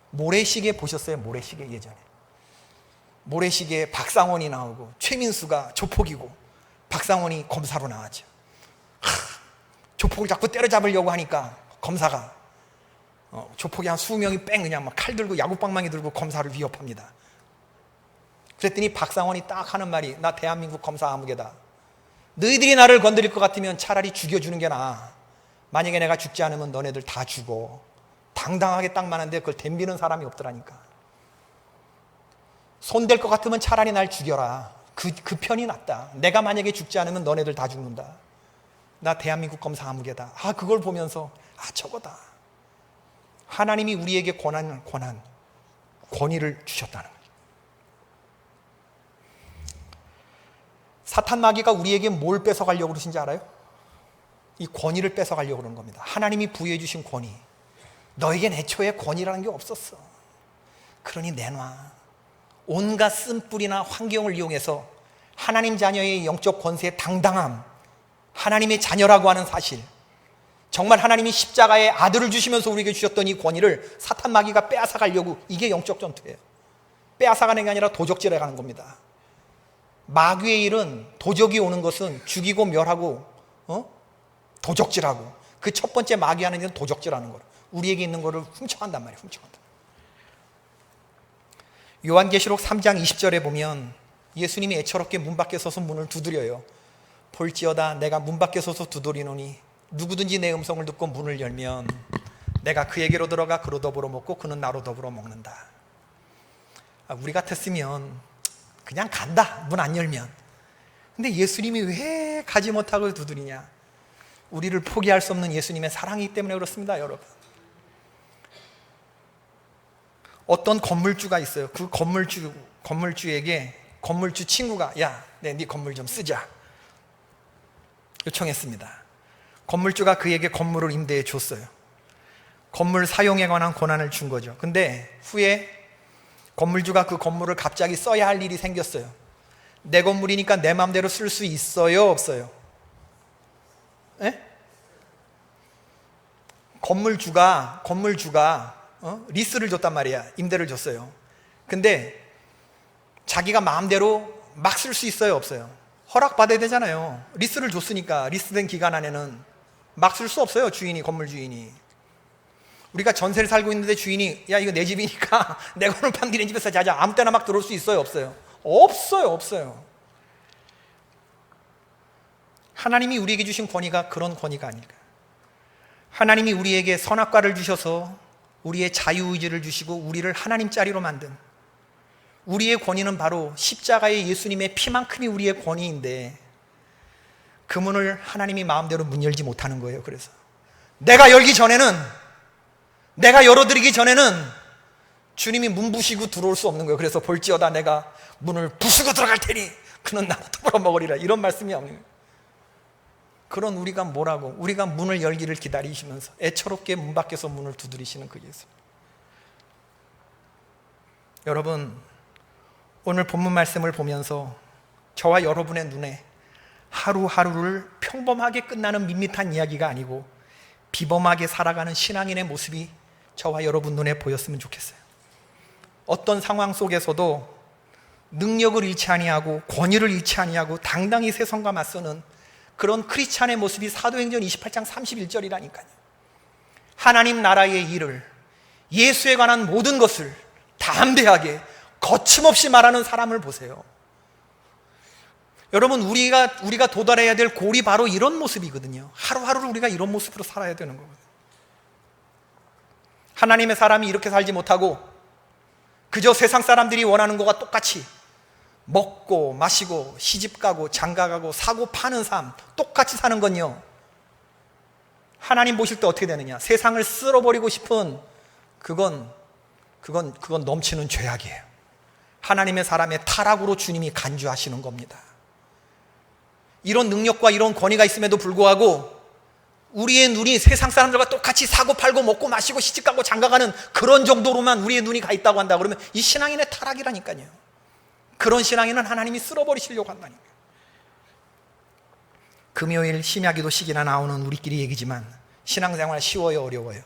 모래시계 보셨어요? 모래시계 예전에. 모래시계에 박상원이 나오고 최민수가 조폭이고 박상원이 검사로 나왔죠. 조폭을 자꾸 때려잡으려고 하니까 검사가 조폭이 한 20명이 뺑 그냥 막 칼 들고 야구방망이 들고 검사를 위협합니다. 그랬더니 박상원이 딱 하는 말이 나 대한민국 검사 아무개다. 너희들이 나를 건드릴 것 같으면 차라리 죽여주는 게 나아. 만약에 내가 죽지 않으면 너네들 다 죽어. 당당하게 딱 말하는데 그걸 덤비는 사람이 없더라니까. 손댈 것 같으면 차라리 날 죽여라. 그 편이 낫다. 내가 만약에 죽지 않으면 너네들 다 죽는다. 나 대한민국 검사 아무개다. 그걸 보면서 저거다. 하나님이 우리에게 권위를 주셨다는 거예요. 사탄 마귀가 우리에게 뭘 뺏어가려고 그러신지 알아요? 이 권위를 뺏어가려고 그러는 겁니다. 하나님이 부여해 주신 권위. 너에겐 애초에 권위라는 게 없었어. 그러니 내놔. 온갖 쓴뿌리나 환경을 이용해서 하나님 자녀의 영적 권세의 당당함, 하나님의 자녀라고 하는 사실, 정말 하나님이 십자가에 아들을 주시면서 우리에게 주셨던 이 권위를 사탄 마귀가 빼앗아가려고, 이게 영적 전투예요. 빼앗아가는 게 아니라 도적질해가는 겁니다. 마귀의 일은, 도적이 오는 것은 죽이고 멸하고 도적질하고, 그 첫 번째 마귀 하는 일은 도적질하는 거예요. 우리에게 있는 거를 훔쳐간단 말이에요. 훔쳐간다. 요한계시록 3장 20절에 보면 예수님이 애처롭게 문 밖에 서서 문을 두드려요. 볼지어다 내가 문 밖에 서서 두드리노니 누구든지 내 음성을 듣고 문을 열면 내가 그에게로 들어가 그로 더불어 먹고 그는 나로 더불어 먹는다. 우리 같았으면 그냥 간다, 문 안 열면. 근데 예수님이 왜 가지 못하고 두드리냐? 우리를 포기할 수 없는 예수님의 사랑이기 때문에 그렇습니다, 여러분. 어떤 건물주가 있어요. 그 건물주에게 건물주 친구가 네 건물 좀 쓰자 요청했습니다. 건물주가 그에게 건물을 임대해 줬어요. 건물 사용에 관한 권한을 준 거죠. 근데 후에 건물주가 그 건물을 갑자기 써야 할 일이 생겼어요. 내 건물이니까 내 마음대로 쓸 수 있어요, 없어요? 건물주가 리스를 줬단 말이야. 임대를 줬어요. 근데 자기가 마음대로 막 쓸 수 있어요, 없어요? 허락받아야 되잖아요. 리스를 줬으니까 리스된 기간 안에는 막 쓸 수 없어요, 주인이, 건물 주인이. 우리가 전세를 살고 있는데 주인이 야 이거 내 집이니까 내가 오늘 밤 니네 집에서 자자, 아무 때나 막 들어올 수 있어요, 없어요? 없어요. 하나님이 우리에게 주신 권위가 그런 권위가 아닐까. 하나님이 우리에게 선악과를 주셔서 우리의 자유의지를 주시고 우리를 하나님짜리로 만든 우리의 권위는 바로 십자가의 예수님의 피만큼이 우리의 권위인데 그 문을 하나님이 마음대로 문 열지 못하는 거예요. 그래서 내가 열어드리기 전에는 주님이 문 부시고 들어올 수 없는 거예요. 그래서 볼지어다 내가 문을 부수고 들어갈 테니 그는 나부터 벌어먹으리라, 이런 말씀이 없는 거예요. 그런 우리가 뭐라고, 우리가 문을 열기를 기다리시면서 애처롭게 문 밖에서 문을 두드리시는 그 예수. 여러분, 오늘 본문 말씀을 보면서 저와 여러분의 눈에 하루하루를 평범하게 끝나는 밋밋한 이야기가 아니고 비범하게 살아가는 신앙인의 모습이 저와 여러분 눈에 보였으면 좋겠어요. 어떤 상황 속에서도 능력을 잃지 아니하고 권위를 잃지 아니하고 당당히 세상과 맞서는 그런 크리스찬의 모습이 사도행전 28장 31절이라니까요. 하나님 나라의 일을, 예수에 관한 모든 것을 담대하게 거침없이 말하는 사람을 보세요. 여러분, 우리가 도달해야 될 골이 바로 이런 모습이거든요. 하루하루를 우리가 이런 모습으로 살아야 되는 거거든요. 하나님의 사람이 이렇게 살지 못하고 그저 세상 사람들이 원하는 것과 똑같이 먹고 마시고 시집가고 장가가고 사고 파는 삶 똑같이 사는 건요, 하나님 보실 때 어떻게 되느냐, 세상을 쓸어버리고 싶은 그건 넘치는 죄악이에요. 하나님의 사람의 타락으로 주님이 간주하시는 겁니다. 이런 능력과 이런 권위가 있음에도 불구하고 우리의 눈이 세상 사람들과 똑같이 사고 팔고 먹고 마시고 시집가고 장가가는 그런 정도로만 우리의 눈이 가 있다고 한다 그러면 이 신앙인의 타락이라니까요. 그런 신앙인은 하나님이 쓸어버리시려고 한다니까요. 금요일 심야기도 시기나 나오는 우리끼리 얘기지만 신앙생활 쉬워요, 어려워요?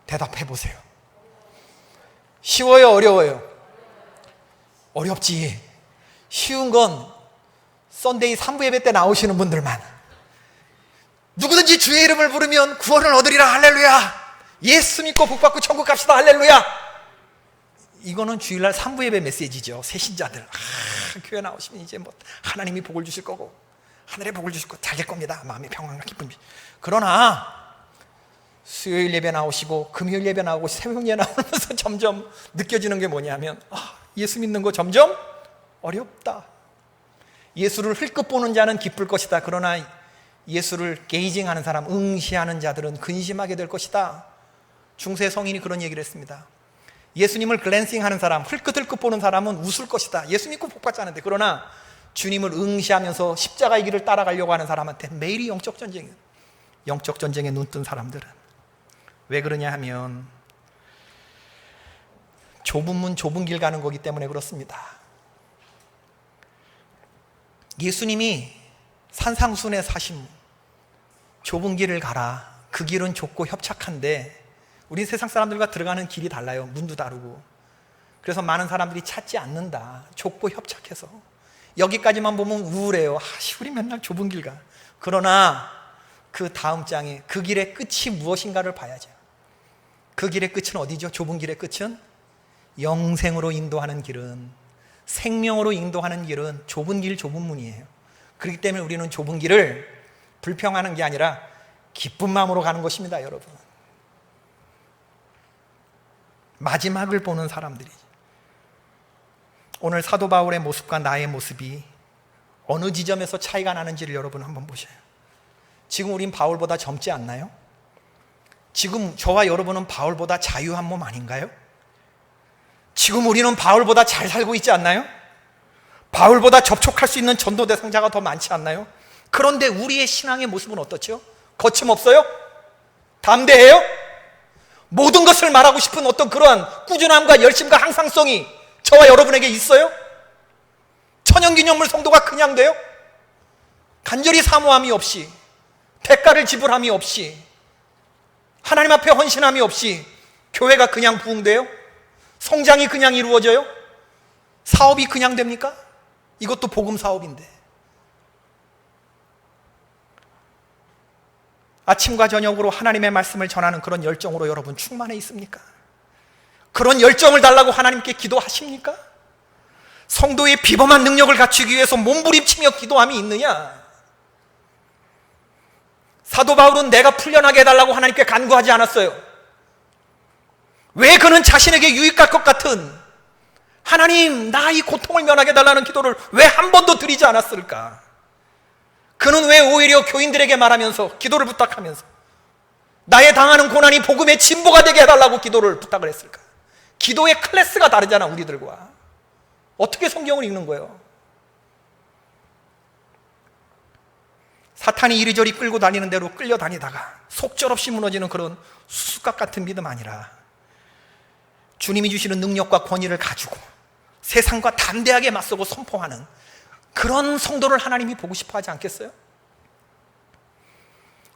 대답해 보세요. 쉬워요, 어려워요? 어렵지. 쉬운 건 썬데이 3부 예배 때 나오시는 분들만. 누구든지 주의 이름을 부르면 구원을 얻으리라, 할렐루야. 예수 믿고 복받고 천국 갑시다, 할렐루야. 이거는 주일날 3부 예배 메시지죠. 새신자들, 교회 나오시면 이제 뭐 하나님이 복을 주실 거고 하늘에 복을 주실 거 잘 될 겁니다. 마음의 평안과 기쁨이. 그러나 수요일 예배 나오시고 금요일 예배 나오고 새벽 예배 나오면서 점점 느껴지는 게 뭐냐면 예수 믿는 거 점점 어렵다. 예수를 흘끗 보는 자는 기쁠 것이다. 그러나 예수를 게이징하는 사람, 응시하는 자들은 근심하게 될 것이다. 중세 성인이 그런 얘기를 했습니다. 예수님을 글랜싱하는 사람, 흘끗흘끗 보는 사람은 웃을 것이다. 예수 믿고 복받지 않은데, 그러나 주님을 응시하면서 십자가의 길을 따라가려고 하는 사람한테 매일이 영적 전쟁이에요. 영적 전쟁에 눈뜬 사람들은 왜 그러냐 하면 좁은 문 좁은 길 가는 거기 때문에 그렇습니다. 예수님이 산상순에 사신 좁은 길을 가라. 그 길은 좁고 협착한데 우리 세상 사람들과 들어가는 길이 달라요. 문도 다르고. 그래서 많은 사람들이 찾지 않는다. 좁고 협착해서 여기까지만 보면 우울해요. 우리 맨날 좁은 길 가. 그러나 그 다음 장에 그 길의 끝이 무엇인가를 봐야죠. 그 길의 끝은 어디죠? 좁은 길의 끝은 영생으로 인도하는 길은, 생명으로 인도하는 길은 좁은 길, 좁은 문이에요. 그렇기 때문에 우리는 좁은 길을 불평하는 게 아니라 기쁜 마음으로 가는 것입니다, 여러분. 마지막을 보는 사람들이죠. 오늘 사도 바울의 모습과 나의 모습이 어느 지점에서 차이가 나는지를 여러분 한번 보셔요. 지금 우린 바울보다 젊지 않나요? 지금 저와 여러분은 바울보다 자유한 몸 아닌가요? 지금 우리는 바울보다 잘 살고 있지 않나요? 바울보다 접촉할 수 있는 전도 대상자가 더 많지 않나요? 그런데 우리의 신앙의 모습은 어떻죠? 거침없어요? 담대해요? 모든 것을 말하고 싶은 어떤 그러한 꾸준함과 열심과 항상성이 저와 여러분에게 있어요? 천연기념물 성도가 그냥 돼요? 간절히 사모함이 없이, 대가를 지불함이 없이 하나님 앞에 헌신함이 없이 교회가 그냥 부흥돼요? 성장이 그냥 이루어져요? 사업이 그냥 됩니까? 이것도 복음 사업인데. 아침과 저녁으로 하나님의 말씀을 전하는 그런 열정으로 여러분 충만해 있습니까? 그런 열정을 달라고 하나님께 기도하십니까? 성도의 비범한 능력을 갖추기 위해서 몸부림치며 기도함이 있느냐? 사도 바울은 내가 풀려나게 해달라고 하나님께 간구하지 않았어요. 왜 그는 자신에게 유익할 것 같은 하나님 나 이 고통을 면하게 해달라는 기도를 왜 한 번도 드리지 않았을까? 그는 왜 오히려 교인들에게 말하면서 기도를 부탁하면서 나의 당하는 고난이 복음의 진보가 되게 해달라고 기도를 부탁을 했을까? 기도의 클래스가 다르잖아 우리들과. 어떻게 성경을 읽는 거예요? 사탄이 이리저리 끌고 다니는 대로 끌려다니다가 속절없이 무너지는 그런 수수각 같은 믿음 아니라 주님이 주시는 능력과 권위를 가지고 세상과 담대하게 맞서고 선포하는 그런 성도를 하나님이 보고 싶어 하지 않겠어요?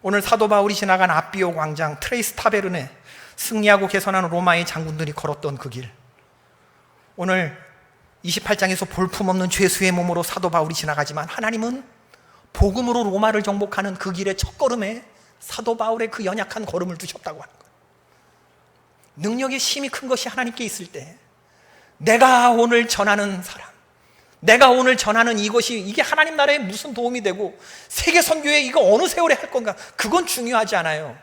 오늘 사도 바울이 지나간 아비오 광장, 트레이스 타베른에 승리하고 개선하는 로마의 장군들이 걸었던 그 길, 오늘 28장에서 볼품없는 죄수의 몸으로 사도 바울이 지나가지만 하나님은 복음으로 로마를 정복하는 그 길의 첫걸음에 사도 바울의 그 연약한 걸음을 두셨다고 하는 거예요. 능력의 힘이 큰 것이 하나님께 있을 때 내가 오늘 전하는 사람, 내가 오늘 전하는 이것이 이게 하나님 나라에 무슨 도움이 되고 세계 선교에 이거 어느 세월에 할 건가, 그건 중요하지 않아요.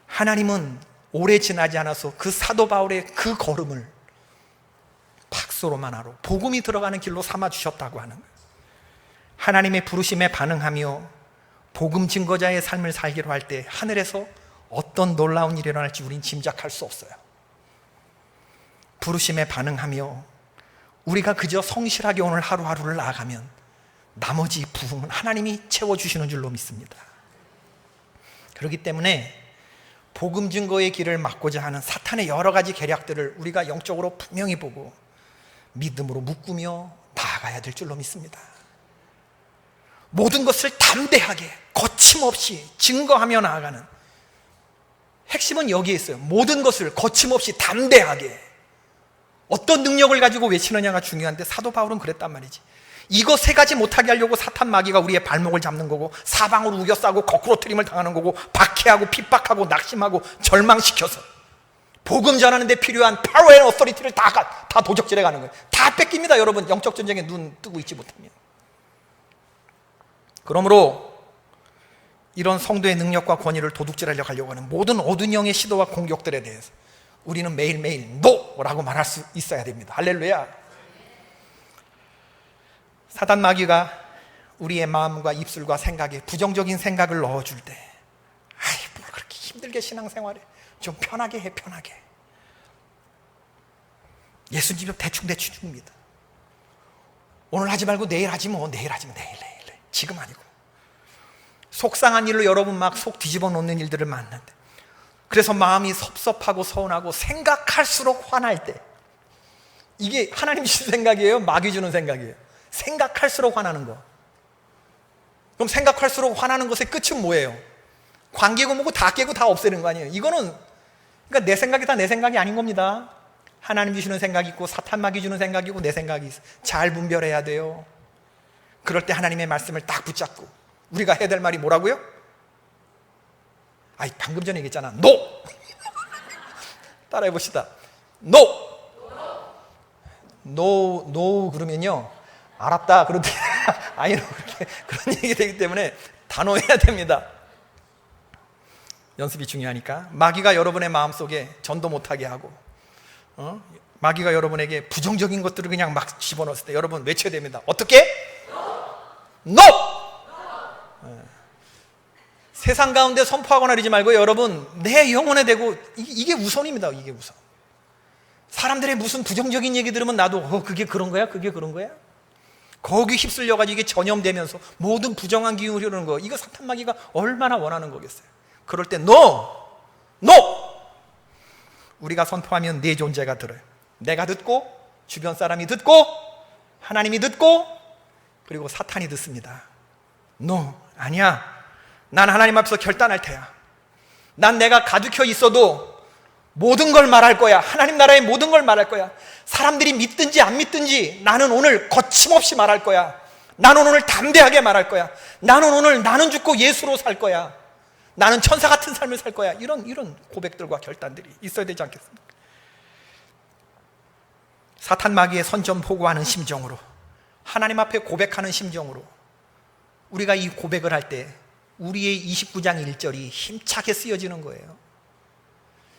하나님은 오래 지나지 않아서 그 사도 바울의 그 걸음을 박소로마나로 복음이 들어가는 길로 삼아주셨다고 하는 거예요. 하나님의 부르심에 반응하며 복음 증거자의 삶을 살기로 할 때 하늘에서 어떤 놀라운 일이 일어날지 우린 짐작할 수 없어요. 부르심에 반응하며 우리가 그저 성실하게 오늘 하루하루를 나아가면 나머지 부흥은 하나님이 채워주시는 줄로 믿습니다. 그렇기 때문에 복음 증거의 길을 막고자 하는 사탄의 여러 가지 계략들을 우리가 영적으로 분명히 보고 믿음으로 묶으며 나아가야 될 줄로 믿습니다. 모든 것을 담대하게 거침없이 증거하며 나아가는 핵심은 여기에 있어요. 모든 것을 거침없이 담대하게 어떤 능력을 가지고 외치느냐가 중요한데 사도 바울은 그랬단 말이지. 이거 세 가지 못하게 하려고 사탄 마귀가 우리의 발목을 잡는 거고 사방으로 우겨싸고 거꾸로 트림을 당하는 거고 박해하고 핍박하고 낙심하고 절망시켜서 복음 전하는 데 필요한 파워 앤 어서리티를 다 도적질해 가는 거예요. 다 뺏깁니다 여러분, 영적 전쟁에 눈 뜨고 있지 못하면. 그러므로 이런 성도의 능력과 권위를 도둑질하려고 하려고 하는 모든 어두운 영의 시도와 공격들에 대해서 우리는 매일매일 NO라고 말할 수 있어야 됩니다. 할렐루야. 사단 마귀가 우리의 마음과 입술과 생각에 부정적인 생각을 넣어줄 때, 아이 뭘 그렇게 힘들게 신앙생활해, 좀 편하게 해, 편하게. 예수님은 대충 줍니다. 오늘 하지 말고 내일 하지 뭐, 내일 하지. 지금 아니고. 속상한 일로 여러분 막 속 뒤집어 놓는 일들을 만났는데, 그래서 마음이 섭섭하고 서운하고 생각할수록 화날 때, 이게 하나님 주신 생각이에요? 마귀 주는 생각이에요? 생각할수록 화나는 거. 그럼 생각할수록 화나는 것의 끝은 뭐예요? 관계고 뭐고 다 깨고 다 없애는 거 아니에요? 이거는 그러니까 내 생각이 다 내 생각이 아닌 겁니다. 하나님 주시는 생각이 있고 사탄 마귀 주는 생각이고 내 생각이 있어. 잘 분별해야 돼요. 그럴 때 하나님의 말씀을 딱 붙잡고 우리가 해야 될 말이 뭐라고요? 아이 방금 전에 얘기했잖아. NO! 따라해 봅시다. NO! NO 그러면요, 알았다 그런데 아니로 그런 얘기 되기 때문에 단호해야 됩니다. 연습이 중요하니까. 마귀가 여러분의 마음속에 전도 못하게 하고 마귀가 여러분에게 부정적인 것들을 그냥 막 집어넣었을 때 여러분 외쳐야 됩니다. 어떻게? NO! 세상 가운데 선포하거나 이러지 말고 여러분 내 영혼에 대고 이게 우선입니다. 이게 우선. 사람들의 무슨 부정적인 얘기 들으면 나도 그게 그런 거야? 그게 그런 거야? 거기 휩쓸려가지고 이게 전염되면서 모든 부정한 기운이 흐르는 거, 이거 사탄 마귀가 얼마나 원하는 거겠어요. 그럴 때 NO! 우리가 선포하면 네 존재가 들어요. 내가 듣고 주변 사람이 듣고 하나님이 듣고 그리고 사탄이 듣습니다. NO! 아니야, 난 하나님 앞에서 결단할 테야. 난 내가 가두켜 있어도 모든 걸 말할 거야. 하나님 나라의 모든 걸 말할 거야. 사람들이 믿든지 안 믿든지 나는 오늘 거침없이 말할 거야. 나는 오늘 담대하게 말할 거야. 나는 오늘 나는 죽고 예수로 살 거야. 나는 천사 같은 삶을 살 거야. 이런 고백들과 결단들이 있어야 되지 않겠습니까? 사탄 마귀의 선전포고하는 심정으로, 하나님 앞에 고백하는 심정으로 우리가 이 고백을 할 때 우리의 29장 1절이 힘차게 쓰여지는 거예요.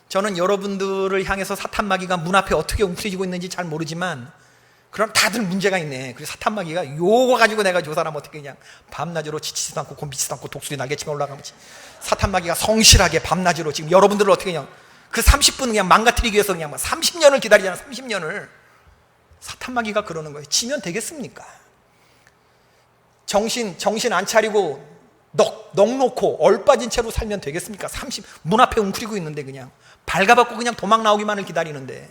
저는 여러분들을 향해서 사탄 마귀가 문 앞에 어떻게 움츠러지고 있는지 잘 모르지만, 그럼 다들 문제가 있네. 그래서 사탄 마귀가 요거 가지고 내가 저 사람 어떻게 그냥 밤낮으로 지치지도 않고 곤비치지도 않고 독수리 날개치면 올라가면서 사탄 마귀가 성실하게 밤낮으로 지금 여러분들을 어떻게 그냥 그 30분 그냥 망가뜨리기 위해서 그냥 막 30년을 기다리잖아. 30년을. 사탄 마귀가 그러는 거예요. 지면 되겠습니까? 정신 안 차리고 넉놓고 얼빠진 채로 살면 되겠습니까? 문 앞에 웅크리고 있는데 그냥 발가벗고 그냥 도망 나오기만을 기다리는데,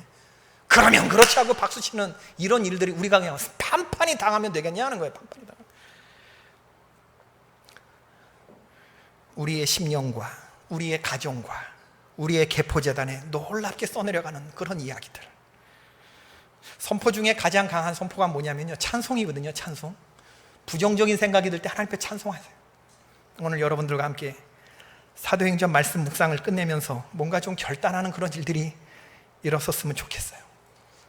그러면 그렇지 하고 박수치는 이런 일들이 우리가 그냥 판판이 당하면 되겠냐 하는 거예요. 판판이 당하면. 우리의 심령과 우리의 가정과 우리의 계포재단에 놀랍게 써내려가는 그런 이야기들. 선포 중에 가장 강한 선포가 뭐냐면요, 찬송이거든요. 찬송. 부정적인 생각이 들 때 하나님 앞에 찬송하세요. 오늘 여러분들과 함께 사도행전 말씀 묵상을 끝내면서 뭔가 좀 결단하는 그런 일들이 일어섰으면 좋겠어요.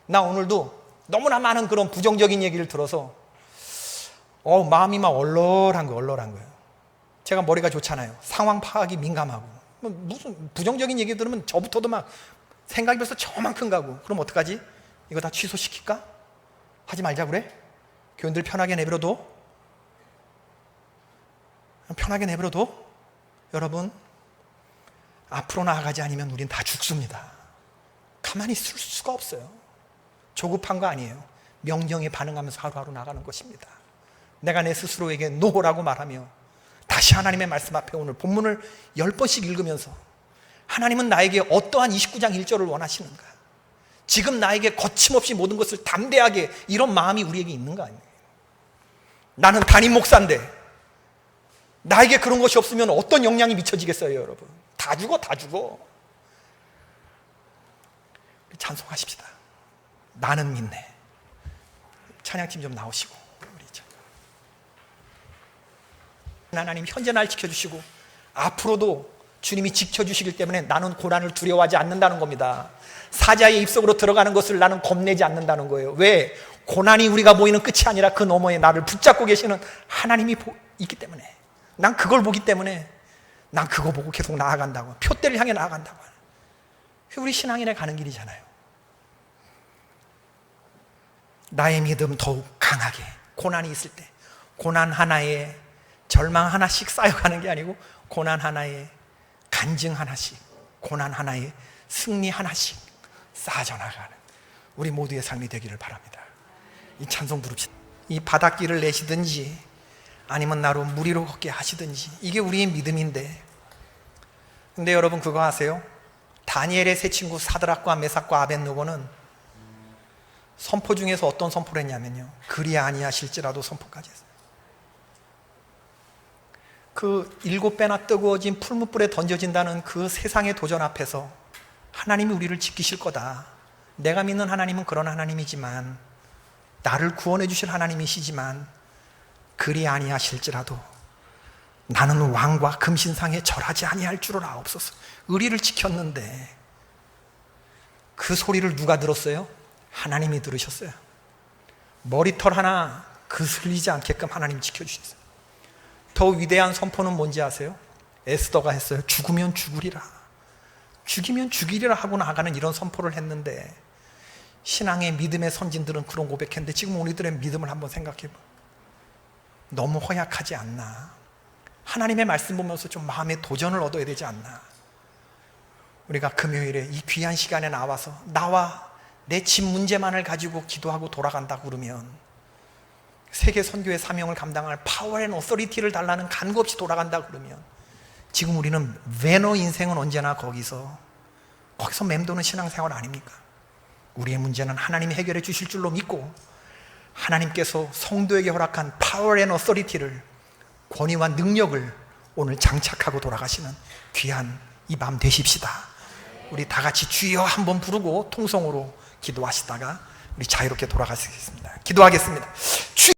나 오늘도 너무나 많은 그런 부정적인 얘기를 들어서 마음이 막 얼얼한 거예요. 제가 머리가 좋잖아요. 상황 파악이 민감하고 무슨 부정적인 얘기 들으면 저부터도 막 생각이 벌써 저만큼 가고, 그럼 어떡하지? 이거 다 취소시킬까? 하지 말자 그래? 교인들 편하게 내버려둬? 편하게 내버려둬? 여러분, 앞으로 나아가지 않으면 우린 다 죽습니다. 가만히 있을 수가 없어요. 조급한 거 아니에요. 명령에 반응하면서 하루하루 나가는 것입니다. 내가 내 스스로에게 노라고 말하며 다시 하나님의 말씀 앞에 오늘 본문을 10번씩 읽으면서 하나님은 나에게 어떠한 29장 1절을 원하시는가? 지금 나에게 거침없이 모든 것을 담대하게, 이런 마음이 우리에게 있는 거 아니에요? 나는 담임 목사인데 나에게 그런 것이 없으면 어떤 영향이 미쳐지겠어요, 여러분? 다 죽어. 찬송하십시다. 나는 믿네. 찬양팀 좀 나오시고. 하나님 현재 날 지켜주시고 앞으로도 주님이 지켜주시기 때문에 나는 고난을 두려워하지 않는다는 겁니다. 사자의 입속으로 들어가는 것을 나는 겁내지 않는다는 거예요. 왜? 고난이 우리가 보이는 끝이 아니라 그 너머에 나를 붙잡고 계시는 하나님이 있기 때문에, 난 그걸 보기 때문에 난 그거 보고 계속 나아간다고, 표대를 향해 나아간다고. 우리 신앙인의 가는 길이잖아요. 나의 믿음 더욱 강하게, 고난이 있을 때 고난 하나에 절망 하나씩 쌓여가는 게 아니고 고난 하나에 간증 하나씩, 고난 하나에 승리 하나씩 쌓아져 나가는 우리 모두의 삶이 되기를 바랍니다. 이 찬송 부릅시다. 이 바닷길을 내시든지 아니면 나로 무리로 걷게 하시든지, 이게 우리의 믿음인데, 근데 여러분 그거 아세요? 다니엘의 세 친구 사드락과 메삭과 아벳느고는 선포 중에서 어떤 선포를 했냐면요, 그리 아니하실지라도 선포까지 했어요. 그 7배나 뜨거워진 풀무불에 던져진다는 그 세상의 도전 앞에서 하나님이 우리를 지키실 거다. 내가 믿는 하나님은 그런 하나님이지만, 나를 구원해 주실 하나님이시지만 그리 아니하실지라도 나는 왕과 금신상에 절하지 아니할 줄을 아옵소서. 의리를 지켰는데 그 소리를 누가 들었어요? 하나님이 들으셨어요. 머리털 하나 그슬리지 않게끔 하나님 지켜주셨어요. 더 위대한 선포는 뭔지 아세요? 에스더가 했어요. 죽으면 죽으리라, 죽이면 죽이리라 하고 나가는 이런 선포를 했는데, 신앙의 믿음의 선진들은 그런 고백했는데 지금 우리들의 믿음을 한번 생각해봐. 너무 허약하지 않나? 하나님의 말씀 보면서 좀 마음의 도전을 얻어야 되지 않나? 우리가 금요일에 이 귀한 시간에 나와서 나와 내 집 문제만을 가지고 기도하고 돌아간다고 그러면, 세계 선교의 사명을 감당할 파워 앤 오서리티를 달라는 간구 없이 돌아간다고 그러면, 지금 우리는 외노 인생은 언제나 거기서 맴도는 신앙생활 아닙니까? 우리의 문제는 하나님이 해결해 주실 줄로 믿고, 하나님께서 성도에게 허락한 파워 앤 오서리티를, 권위와 능력을 오늘 장착하고 돌아가시는 귀한 이 밤 되십시다. 우리 다 같이 주여 한번 부르고 통성으로 기도하시다가 우리 자유롭게 돌아가시겠습니다. 기도하겠습니다.